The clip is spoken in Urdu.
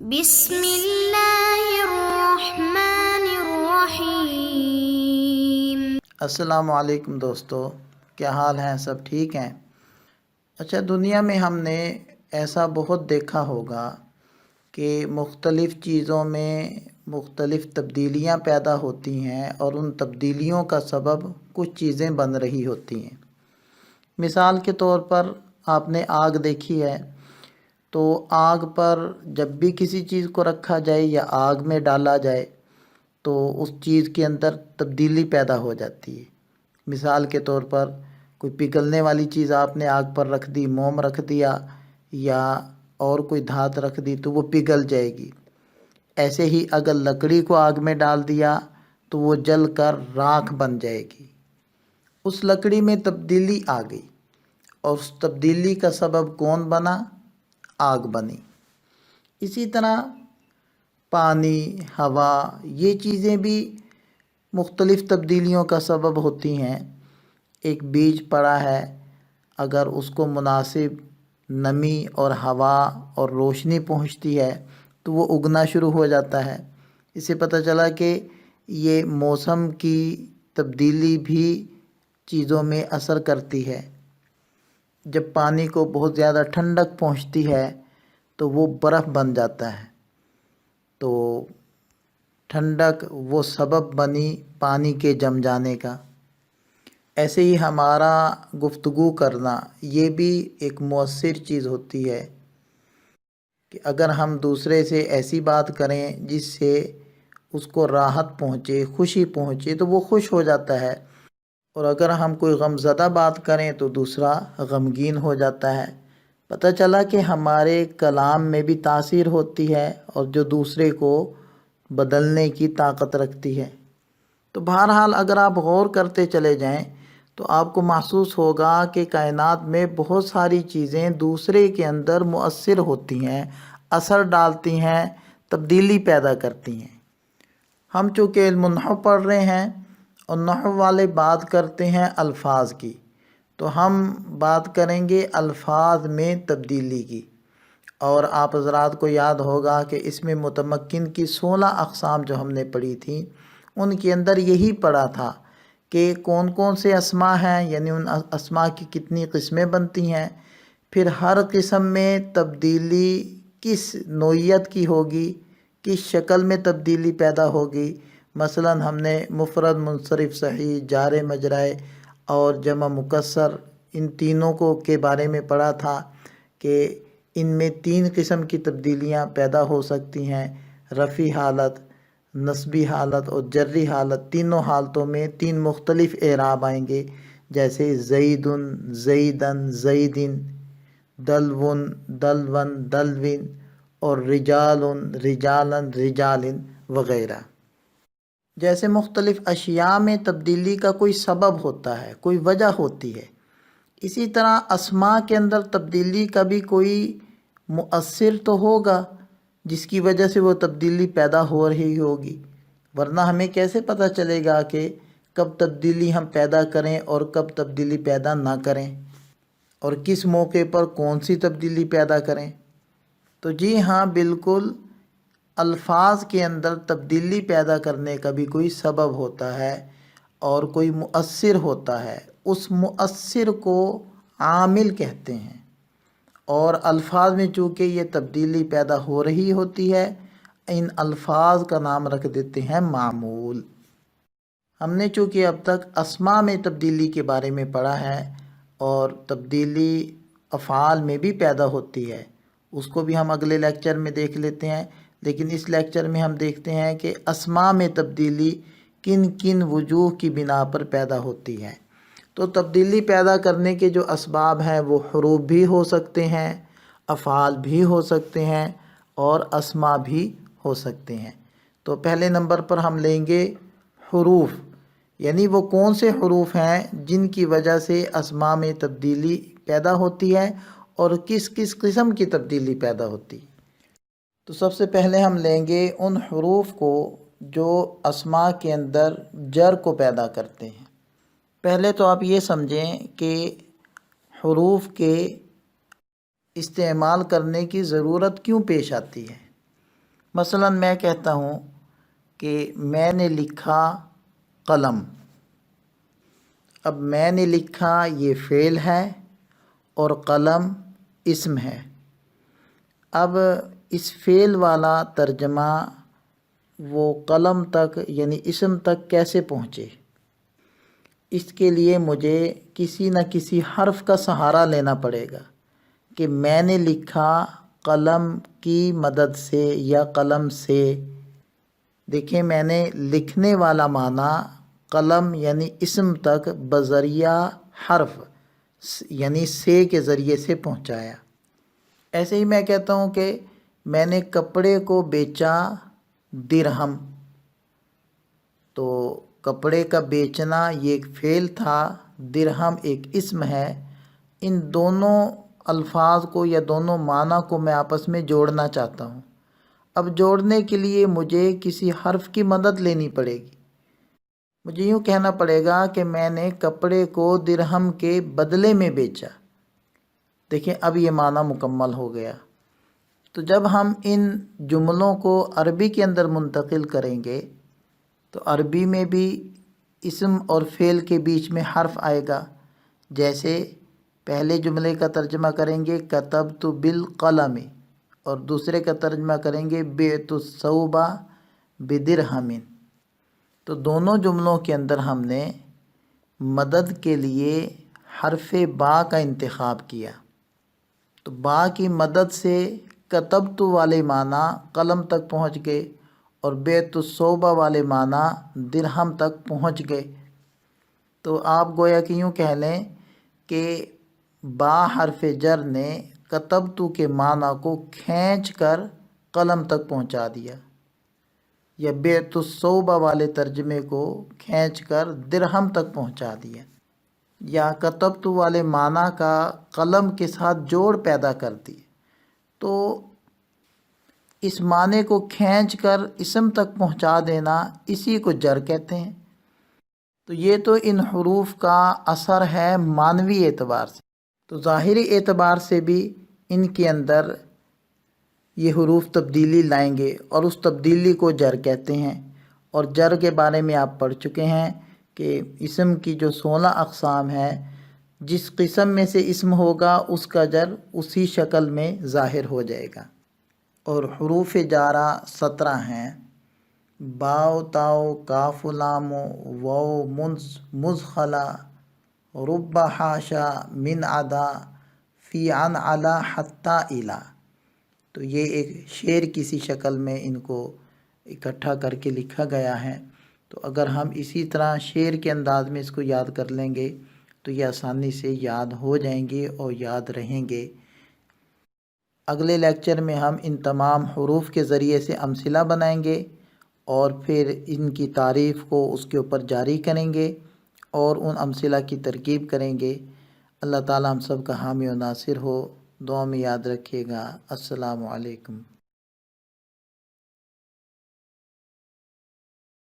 بسم اللہ الرحمن الرحیم۔ السلام علیکم دوستو، کیا حال ہیں؟ سب ٹھیک ہیں؟ اچھا، دنیا میں ہم نے ایسا بہت دیکھا ہوگا کہ مختلف چیزوں میں مختلف تبدیلیاں پیدا ہوتی ہیں اور ان تبدیلیوں کا سبب کچھ چیزیں بن رہی ہوتی ہیں۔ مثال کے طور پر آپ نے آگ دیکھی ہے، تو آگ پر جب بھی کسی چیز کو رکھا جائے یا آگ میں ڈالا جائے تو اس چیز کے اندر تبدیلی پیدا ہو جاتی ہے۔ مثال کے طور پر کوئی پگھلنے والی چیز آپ نے آگ پر رکھ دی، موم رکھ دیا یا اور کوئی دھات رکھ دی تو وہ پگھل جائے گی۔ ایسے ہی اگر لکڑی کو آگ میں ڈال دیا تو وہ جل کر راکھ بن جائے گی۔ اس لکڑی میں تبدیلی آ گئی اور اس تبدیلی کا سبب کون بنا؟ آگ بنی۔ اسی طرح پانی، ہوا، یہ چیزیں بھی مختلف تبدیلیوں کا سبب ہوتی ہیں۔ ایک بیج پڑا ہے، اگر اس کو مناسب نمی اور ہوا اور روشنی پہنچتی ہے تو وہ اگنا شروع ہو جاتا ہے۔ اس سے پتہ چلا کہ یہ موسم کی تبدیلی بھی چیزوں میں اثر کرتی ہے۔ جب پانی کو بہت زیادہ ٹھنڈک پہنچتی ہے تو وہ برف بن جاتا ہے، تو ٹھنڈک وہ سبب بنی پانی کے جم جانے کا۔ ایسے ہی ہمارا گفتگو کرنا یہ بھی ایک مؤثر چیز ہوتی ہے کہ اگر ہم دوسرے سے ایسی بات کریں جس سے اس کو راحت پہنچے، خوشی پہنچے، تو وہ خوش ہو جاتا ہے، اور اگر ہم کوئی غم زدہ بات کریں تو دوسرا غمگین ہو جاتا ہے۔ پتہ چلا کہ ہمارے کلام میں بھی تاثیر ہوتی ہے اور جو دوسرے کو بدلنے کی طاقت رکھتی ہے۔ تو بہرحال اگر آپ غور کرتے چلے جائیں تو آپ کو محسوس ہوگا کہ کائنات میں بہت ساری چیزیں دوسرے کے اندر مؤثر ہوتی ہیں، اثر ڈالتی ہیں، تبدیلی پیدا کرتی ہیں۔ ہم چونکہ علم النحو پڑھ رہے ہیں اور نحو والے بات کرتے ہیں الفاظ کی، تو ہم بات کریں گے الفاظ میں تبدیلی کی۔ اور آپ حضرات کو یاد ہوگا کہ اس میں متمکن کی 16 اقسام جو ہم نے پڑھی تھیں، ان کے اندر یہی پڑھا تھا کہ کون کون سے اسماء ہیں، یعنی ان اسماء کی کتنی قسمیں بنتی ہیں، پھر ہر قسم میں تبدیلی کس نوعیت کی ہوگی، کس شکل میں تبدیلی پیدا ہوگی۔ مثلا ہم نے مفرد، منصرف، صحیح، جار مجرائے اور جمع مکسر، ان تینوں کو کے بارے میں پڑھا تھا کہ ان میں 3 قسم کی تبدیلیاں پیدا ہو سکتی ہیں: رفعی حالت، نصبی حالت اور جری حالت۔ تینوں حالتوں میں 3 مختلف اعراب آئیں گے، جیسے زیدن، زیدن، زیدن، دلون، دلون، دلوین اور رجالن، رجالن، رجالن وغیرہ۔ جیسے مختلف اشیاء میں تبدیلی کا کوئی سبب ہوتا ہے، کوئی وجہ ہوتی ہے، اسی طرح اسماء کے اندر تبدیلی کا بھی کوئی مؤثر تو ہوگا جس کی وجہ سے وہ تبدیلی پیدا ہو رہی ہوگی، ورنہ ہمیں کیسے پتہ چلے گا کہ کب تبدیلی ہم پیدا کریں اور کب تبدیلی پیدا نہ کریں، اور کس موقع پر کون سی تبدیلی پیدا کریں۔ تو جی ہاں، بالکل، الفاظ کے اندر تبدیلی پیدا کرنے کا بھی کوئی سبب ہوتا ہے اور کوئی مؤثر ہوتا ہے۔ اس مؤثر کو عامل کہتے ہیں، اور الفاظ میں چونکہ یہ تبدیلی پیدا ہو رہی ہوتی ہے، ان الفاظ کا نام رکھ دیتے ہیں معمول۔ ہم نے چونکہ اب تک اسماء میں تبدیلی کے بارے میں پڑھا ہے اور تبدیلی افعال میں بھی پیدا ہوتی ہے، اس کو بھی ہم اگلے لیکچر میں دیکھ لیتے ہیں، لیکن اس لیکچر میں ہم دیکھتے ہیں کہ اسماء میں تبدیلی کن کن وجوہ کی بنا پر پیدا ہوتی ہے۔ تو تبدیلی پیدا کرنے کے جو اسباب ہیں وہ حروف بھی ہو سکتے ہیں، افعال بھی ہو سکتے ہیں اور اسماء بھی ہو سکتے ہیں۔ تو پہلے نمبر پر ہم لیں گے حروف، یعنی وہ کون سے حروف ہیں جن کی وجہ سے اسماء میں تبدیلی پیدا ہوتی ہے اور کس کس قسم کی تبدیلی پیدا ہوتی ہے۔ تو سب سے پہلے ہم لیں گے ان حروف کو جو اسماء کے اندر جر کو پیدا کرتے ہیں۔ پہلے تو آپ یہ سمجھیں کہ حروف کے استعمال کرنے کی ضرورت کیوں پیش آتی ہے۔ مثلا میں کہتا ہوں کہ میں نے لکھا قلم. اب میں نے لکھا یہ فعل ہے اور قلم اسم ہے. اب اس فعل والا ترجمہ وہ قلم تک یعنی اسم تک کیسے پہنچے؟ اس کے لیے مجھے کسی نہ کسی حرف کا سہارا لینا پڑے گا کہ میں نے لکھا قلم کی مدد سے یا قلم سے. دیکھیں میں نے لکھنے والا معنی قلم یعنی اسم تک بذریعہ حرف یعنی سے کے ذریعے سے پہنچایا. ایسے ہی میں کہتا ہوں کہ میں نے کپڑے کو بیچا درہم. تو کپڑے کا بیچنا یہ ایک فعل تھا، درہم ایک اسم ہے. ان دونوں الفاظ کو یا دونوں معنی کو میں آپس میں جوڑنا چاہتا ہوں. اب جوڑنے کے لیے مجھے کسی حرف کی مدد لینی پڑے گی. مجھے یوں کہنا پڑے گا کہ میں نے کپڑے کو درہم کے بدلے میں بیچا. دیکھیں اب یہ معنی مکمل ہو گیا. تو جب ہم ان جملوں کو عربی کے اندر منتقل کریں گے تو عربی میں بھی اسم اور فعل کے بیچ میں حرف آئے گا. جیسے پہلے جملے کا ترجمہ کریں گے کتبت بالقلم اور دوسرے کا ترجمہ کریں گے بعت الثوب بدرہم. تو دونوں جملوں کے اندر ہم نے مدد کے لیے حرف با کا انتخاب کیا. تو با کی مدد سے کتبت والے معنی قلم تک پہنچ گئے اور بعت الثوب والے معنی درہم تک پہنچ گئے. تو آپ گویا کہ یوں کہہ لیں کہ با حرف جر نے کتبت کے معنی کو کھینچ کر قلم تک پہنچا دیا، یا بعت الثوب والے ترجمے کو کھینچ کر درہم تک پہنچا دیا، یا کتبت والے معنی کا قلم کے ساتھ جوڑ پیدا کر دی. تو اس معنی کو کھینچ کر اسم تک پہنچا دینا اسی کو جر کہتے ہیں. تو یہ تو ان حروف کا اثر ہے معنوی اعتبار سے. تو ظاہری اعتبار سے بھی ان کے اندر یہ حروف تبدیلی لائیں گے اور اس تبدیلی کو جر کہتے ہیں. اور جر کے بارے میں آپ پڑھ چکے ہیں کہ اسم کی جو 16 اقسام ہیں، جس قسم میں سے اسم ہوگا اس کا جر اسی شکل میں ظاہر ہو جائے گا. اور حروف جارہ 17 ہیں: باؤ تاؤ کاف لام واو مزخلا رب حاشا من عدا فی عن علا حتی الا. تو یہ ایک شعر کسی شکل میں ان کو اکٹھا کر کے لکھا گیا ہے. تو اگر ہم اسی طرح شعر کے انداز میں اس کو یاد کر لیں گے تو یہ آسانی سے یاد ہو جائیں گے اور یاد رہیں گے. اگلے لیکچر میں ہم ان تمام حروف کے ذریعے سے امثلہ بنائیں گے اور پھر ان کی تعریف کو اس کے اوپر جاری کریں گے اور ان امثلہ کی ترکیب کریں گے. اللہ تعالی ہم سب کا حامی و ناصر ہو. دعا میں یاد رکھیے گا. السلام علیکم.